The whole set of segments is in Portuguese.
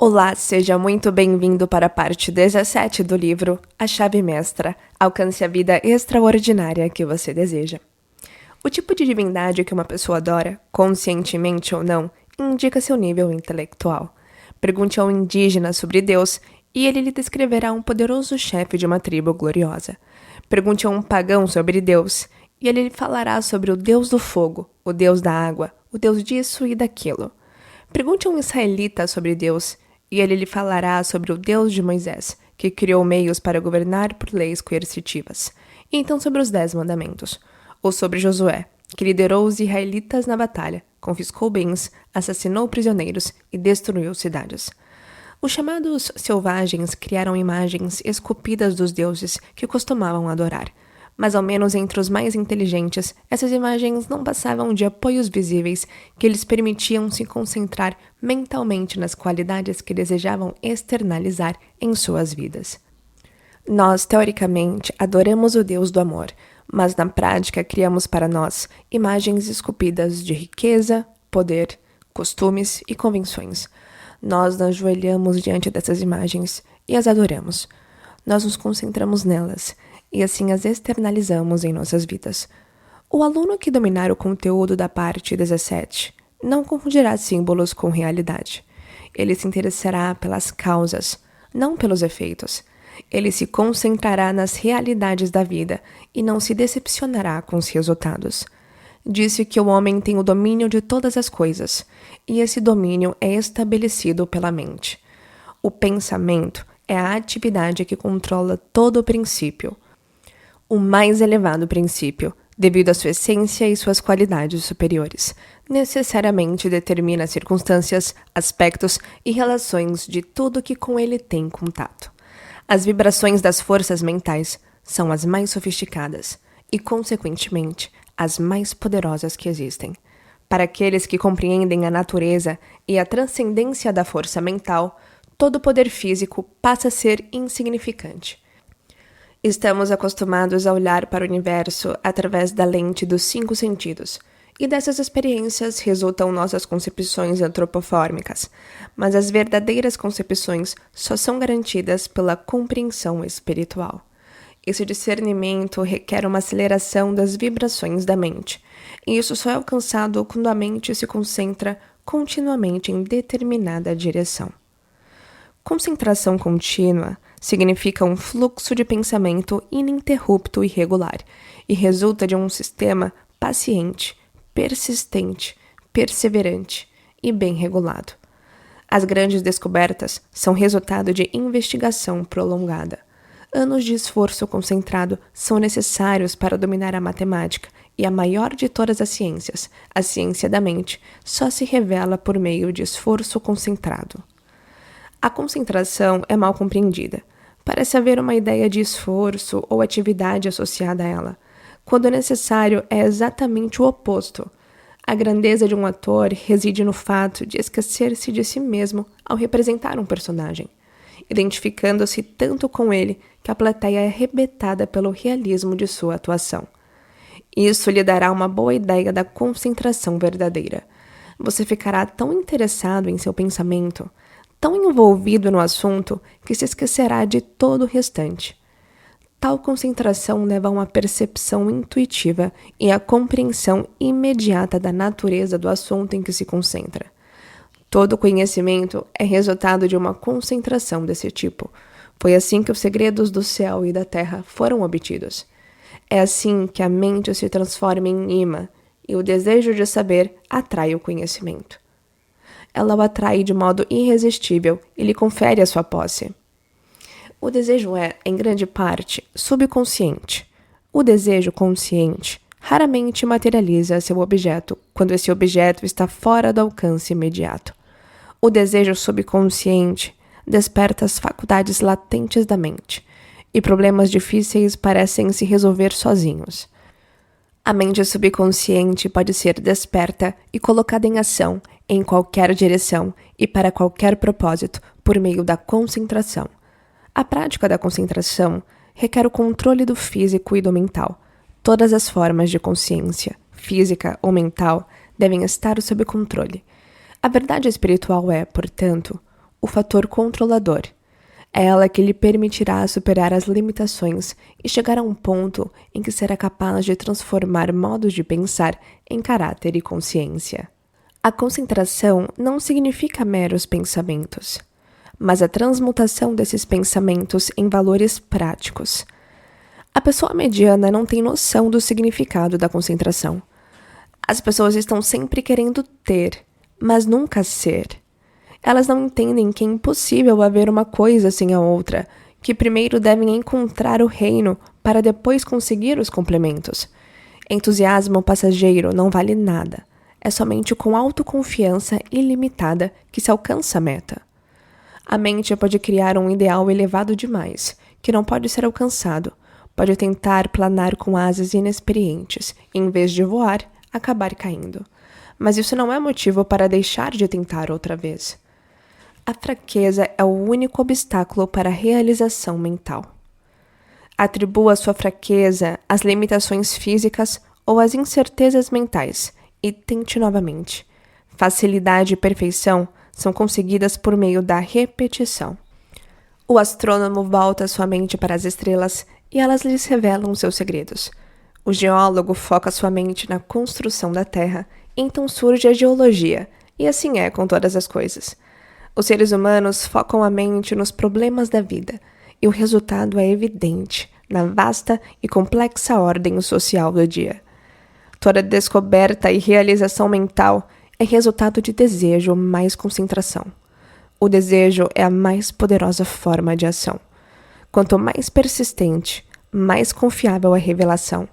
Olá, seja muito bem-vindo para a parte 17 do livro A Chave Mestra, alcance a vida extraordinária que você deseja. O tipo de divindade que uma pessoa adora, conscientemente ou não, indica seu nível intelectual. Pergunte a um indígena sobre Deus e ele lhe descreverá um poderoso chefe de uma tribo gloriosa. Pergunte a um pagão sobre Deus e ele lhe falará sobre o Deus do fogo, o Deus da água, o Deus disso e daquilo. Pergunte a um israelita sobre Deus e ele lhe falará sobre o Deus de Moisés, que criou meios para governar por leis coercitivas. E então sobre os 10 mandamentos. Ou sobre Josué, que liderou os israelitas na batalha, confiscou bens, assassinou prisioneiros e destruiu cidades. Os chamados selvagens criaram imagens esculpidas dos deuses que costumavam adorar. Mas ao menos entre os mais inteligentes, essas imagens não passavam de apoios visíveis que lhes permitiam se concentrar mentalmente nas qualidades que desejavam externalizar em suas vidas. Nós, teoricamente, adoramos o Deus do amor, mas na prática criamos para nós imagens esculpidas de riqueza, poder, costumes e convenções. Nós nos ajoelhamos diante dessas imagens e as adoramos. Nós nos concentramos nelas e assim as externalizamos em nossas vidas. O aluno que dominar o conteúdo da parte 17 não confundirá símbolos com realidade. Ele se interessará pelas causas, não pelos efeitos. Ele se concentrará nas realidades da vida e não se decepcionará com os resultados. Disse que o homem tem o domínio de todas as coisas, e esse domínio é estabelecido pela mente. O pensamento é a atividade que controla todo o princípio. O mais elevado princípio, devido à sua essência e suas qualidades superiores, necessariamente determina circunstâncias, aspectos e relações de tudo que com ele tem contato. As vibrações das forças mentais são as mais sofisticadas e, consequentemente, as mais poderosas que existem. Para aqueles que compreendem a natureza e a transcendência da força mental, todo poder físico passa a ser insignificante. Estamos acostumados a olhar para o universo através da lente dos 5 sentidos, e dessas experiências resultam nossas concepções antropofórmicas, mas as verdadeiras concepções só são garantidas pela compreensão espiritual. Esse discernimento requer uma aceleração das vibrações da mente, e isso só é alcançado quando a mente se concentra continuamente em determinada direção. Concentração contínua significa um fluxo de pensamento ininterrupto e regular, e resulta de um sistema paciente, persistente, perseverante e bem regulado. As grandes descobertas são resultado de investigação prolongada. Anos de esforço concentrado são necessários para dominar a matemática, e a maior de todas as ciências, a ciência da mente, só se revela por meio de esforço concentrado. A concentração é mal compreendida. Parece haver uma ideia de esforço ou atividade associada a ela, quando necessário é exatamente o oposto. A grandeza de um ator reside no fato de esquecer-se de si mesmo ao representar um personagem, identificando-se tanto com ele que a plateia é arrebatada pelo realismo de sua atuação. Isso lhe dará uma boa ideia da concentração verdadeira. Você ficará tão interessado em seu pensamento, tão envolvido no assunto, que se esquecerá de todo o restante. Tal concentração leva a uma percepção intuitiva e a compreensão imediata da natureza do assunto em que se concentra. Todo conhecimento é resultado de uma concentração desse tipo. Foi assim que os segredos do céu e da terra foram obtidos. É assim que a mente se transforma em imã, e o desejo de saber atrai o conhecimento. Ela o atrai de modo irresistível e lhe confere a sua posse. O desejo é, em grande parte, subconsciente. O desejo consciente raramente materializa seu objeto quando esse objeto está fora do alcance imediato. O desejo subconsciente desperta as faculdades latentes da mente, e problemas difíceis parecem se resolver sozinhos. A mente subconsciente pode ser desperta e colocada em ação em qualquer direção e para qualquer propósito por meio da concentração. A prática da concentração requer o controle do físico e do mental. Todas as formas de consciência, física ou mental, devem estar sob controle. A verdade espiritual é, portanto, o fator controlador. É ela que lhe permitirá superar as limitações e chegar a um ponto em que será capaz de transformar modos de pensar em caráter e consciência. A concentração não significa meros pensamentos, mas a transmutação desses pensamentos em valores práticos. A pessoa mediana não tem noção do significado da concentração. As pessoas estão sempre querendo ter, mas nunca ser. Elas não entendem que é impossível haver uma coisa sem a outra, que primeiro devem encontrar o reino para depois conseguir os complementos. Entusiasmo passageiro não vale nada. É somente com autoconfiança ilimitada que se alcança a meta. A mente pode criar um ideal elevado demais, que não pode ser alcançado. Pode tentar planar com asas inexperientes, e em vez de voar, acabar caindo. Mas isso não é motivo para deixar de tentar outra vez. A fraqueza é o único obstáculo para a realização mental. Atribua sua fraqueza às limitações físicas ou às incertezas mentais e tente novamente. Facilidade e perfeição são conseguidas por meio da repetição. O astrônomo volta sua mente para as estrelas e elas lhes revelam seus segredos. O geólogo foca sua mente na construção da Terra, então surge a geologia, e assim é com todas as coisas. Os seres humanos focam a mente nos problemas da vida, e o resultado é evidente na vasta e complexa ordem social do dia. Toda descoberta e realização mental é resultado de desejo mais concentração. O desejo é a mais poderosa forma de ação. Quanto mais persistente, mais confiável a revelação.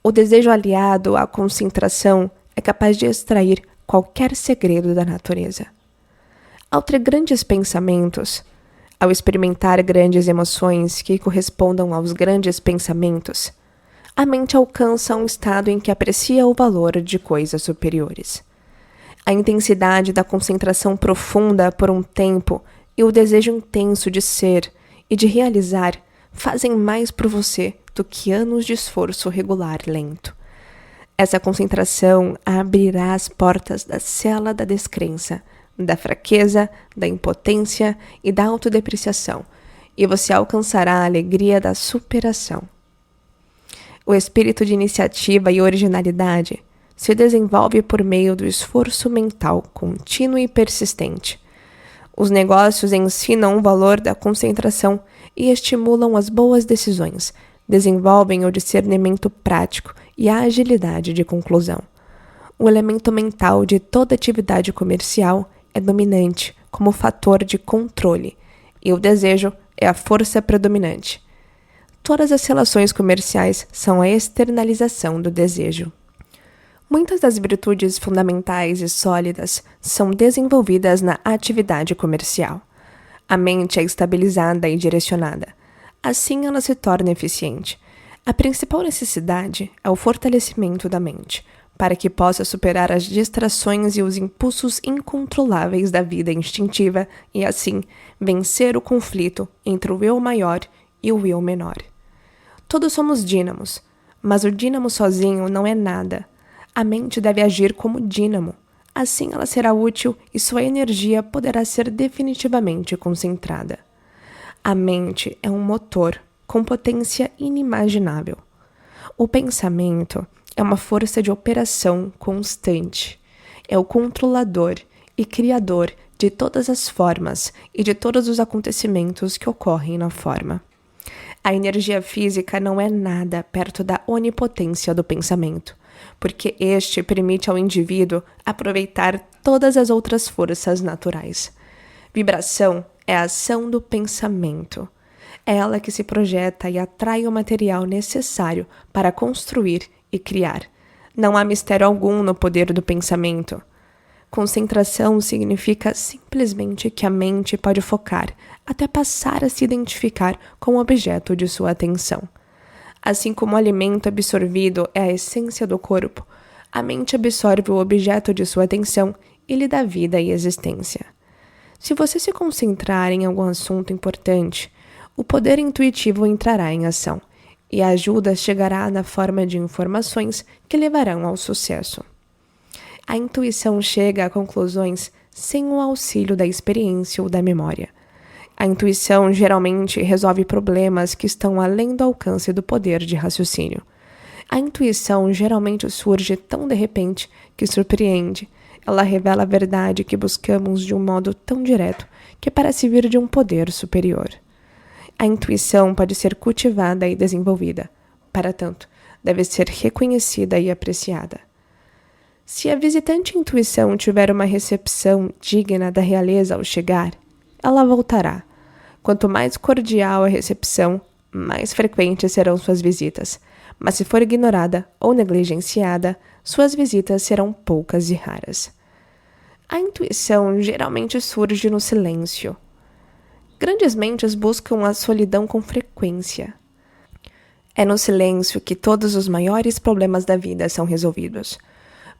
O desejo aliado à concentração é capaz de extrair qualquer segredo da natureza. Ao ter grandes pensamentos, ao experimentar grandes emoções que correspondam aos grandes pensamentos, a mente alcança um estado em que aprecia o valor de coisas superiores. A intensidade da concentração profunda por um tempo e o desejo intenso de ser e de realizar fazem mais por você do que anos de esforço regular lento. Essa concentração abrirá as portas da cela da descrença, da fraqueza, da impotência e da autodepreciação, e você alcançará a alegria da superação. O espírito de iniciativa e originalidade se desenvolve por meio do esforço mental contínuo e persistente. Os negócios ensinam o valor da concentração e estimulam as boas decisões, desenvolvem o discernimento prático e a agilidade de conclusão. O elemento mental de toda atividade comercial é dominante como fator de controle, e o desejo é a força predominante. Todas as relações comerciais são a externalização do desejo. Muitas das virtudes fundamentais e sólidas são desenvolvidas na atividade comercial. A mente é estabilizada e direcionada. Assim ela se torna eficiente. A principal necessidade é o fortalecimento da mente, para que possa superar as distrações e os impulsos incontroláveis da vida instintiva e, assim, vencer o conflito entre o eu maior e o eu menor. Todos somos dínamos, mas o dínamo sozinho não é nada. A mente deve agir como dínamo. Assim ela será útil e sua energia poderá ser definitivamente concentrada. A mente é um motor com potência inimaginável. O pensamento é uma força de operação constante. É o controlador e criador de todas as formas e de todos os acontecimentos que ocorrem na forma. A energia física não é nada perto da onipotência do pensamento, porque este permite ao indivíduo aproveitar todas as outras forças naturais. Vibração é a ação do pensamento. É ela que se projeta e atrai o material necessário para construir e criar. Não há mistério algum no poder do pensamento. Concentração significa simplesmente que a mente pode focar até passar a se identificar com o objeto de sua atenção. Assim como o alimento absorvido é a essência do corpo, a mente absorve o objeto de sua atenção e lhe dá vida e existência. Se você se concentrar em algum assunto importante, o poder intuitivo entrará em ação, e a ajuda chegará na forma de informações que levarão ao sucesso. A intuição chega a conclusões sem o auxílio da experiência ou da memória. A intuição geralmente resolve problemas que estão além do alcance do poder de raciocínio. A intuição geralmente surge tão de repente que surpreende. Ela revela a verdade que buscamos de um modo tão direto que parece vir de um poder superior. A intuição pode ser cultivada e desenvolvida. Para tanto, deve ser reconhecida e apreciada. Se a visitante intuição tiver uma recepção digna da realeza ao chegar, ela voltará. Quanto mais cordial a recepção, mais frequentes serão suas visitas. Mas se for ignorada ou negligenciada, suas visitas serão poucas e raras. A intuição geralmente surge no silêncio. Grandes mentes buscam a solidão com frequência. É no silêncio que todos os maiores problemas da vida são resolvidos.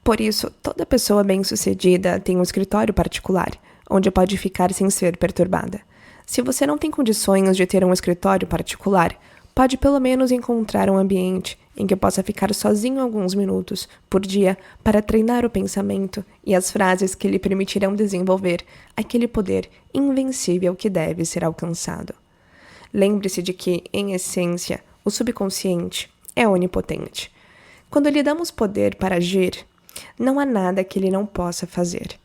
Por isso, toda pessoa bem-sucedida tem um escritório particular, onde pode ficar sem ser perturbada. Se você não tem condições de ter um escritório particular, pode pelo menos encontrar um ambiente em que possa ficar sozinho alguns minutos por dia para treinar o pensamento e as frases que lhe permitirão desenvolver aquele poder invencível que deve ser alcançado. Lembre-se de que, em essência, o subconsciente é onipotente. Quando lhe damos poder para agir, não há nada que ele não possa fazer.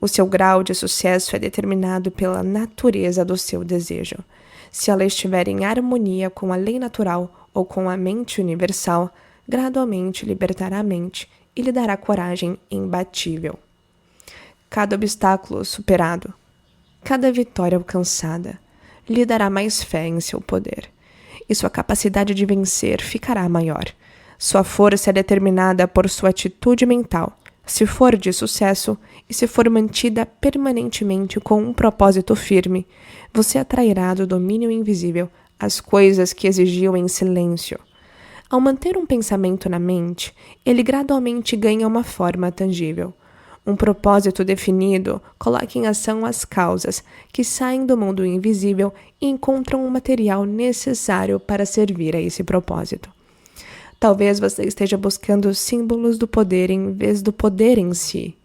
O seu grau de sucesso é determinado pela natureza do seu desejo. Se ela estiver em harmonia com a lei natural ou com a mente universal, gradualmente libertará a mente e lhe dará coragem imbatível. Cada obstáculo superado, cada vitória alcançada, lhe dará mais fé em seu poder, e sua capacidade de vencer ficará maior. Sua força é determinada por sua atitude mental, se for de sucesso e se for mantida permanentemente com um propósito firme, você atrairá do domínio invisível as coisas que exigiu em silêncio. Ao manter um pensamento na mente, ele gradualmente ganha uma forma tangível. Um propósito definido coloca em ação as causas que saem do mundo invisível e encontram o material necessário para servir a esse propósito. Talvez você esteja buscando símbolos do poder em vez do poder em si.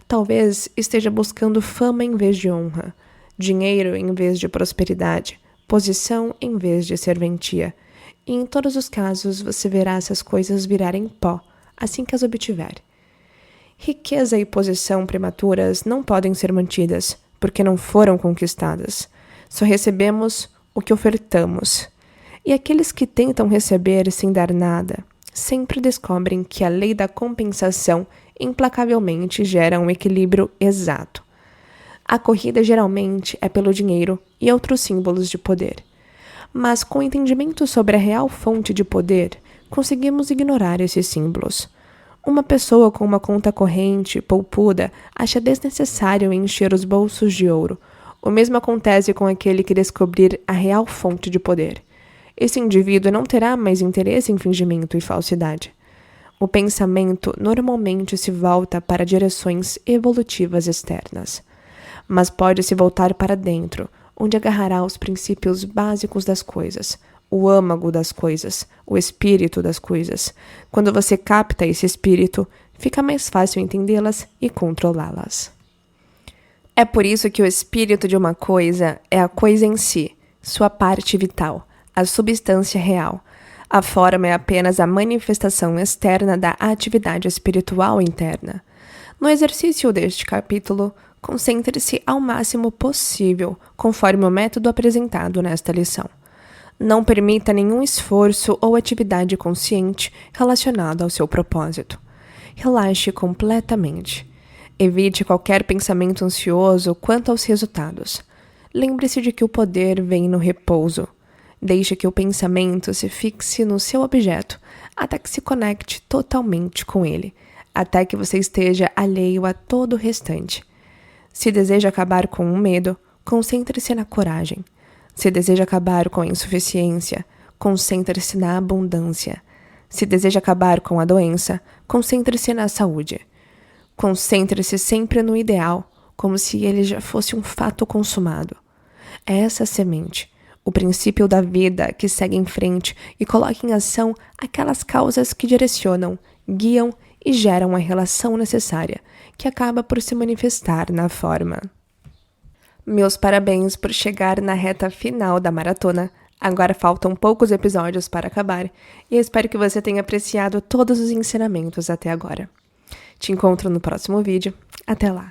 Talvez esteja buscando fama em vez de honra, dinheiro em vez de prosperidade, posição em vez de serventia. E em todos os casos você verá essas coisas virarem pó assim que as obtiver. Riqueza e posição prematuras não podem ser mantidas, porque não foram conquistadas. Só recebemos o que ofertamos. E aqueles que tentam receber sem dar nada, sempre descobrem que a lei da compensação implacavelmente gera um equilíbrio exato. A corrida geralmente é pelo dinheiro e outros símbolos de poder. Mas com o entendimento sobre a real fonte de poder, conseguimos ignorar esses símbolos. Uma pessoa com uma conta corrente poupuda acha desnecessário encher os bolsos de ouro. O mesmo acontece com aquele que descobrir a real fonte de poder. Esse indivíduo não terá mais interesse em fingimento e falsidade. O pensamento normalmente se volta para direções evolutivas externas, mas pode se voltar para dentro, onde agarrará os princípios básicos das coisas, o âmago das coisas, o espírito das coisas. Quando você capta esse espírito, fica mais fácil entendê-las e controlá-las. É por isso que o espírito de uma coisa é a coisa em si, sua parte vital, a substância real. A forma é apenas a manifestação externa da atividade espiritual interna. No exercício deste capítulo, concentre-se ao máximo possível, conforme o método apresentado nesta lição. Não permita nenhum esforço ou atividade consciente relacionado ao seu propósito. Relaxe completamente. Evite qualquer pensamento ansioso quanto aos resultados. Lembre-se de que o poder vem no repouso. Deixe que o pensamento se fixe no seu objeto, até que se conecte totalmente com ele, até que você esteja alheio a todo o restante. Se deseja acabar com o medo, concentre-se na coragem. Se deseja acabar com a insuficiência, concentre-se na abundância. Se deseja acabar com a doença, concentre-se na saúde. Concentre-se sempre no ideal, como se ele já fosse um fato consumado. É essa semente, o princípio da vida que segue em frente e coloca em ação aquelas causas que direcionam, guiam e geram a relação necessária, que acaba por se manifestar na forma. Meus parabéns por chegar na reta final da maratona. Agora faltam poucos episódios para acabar e eu espero que você tenha apreciado todos os ensinamentos até agora. Te encontro no próximo vídeo. Até lá!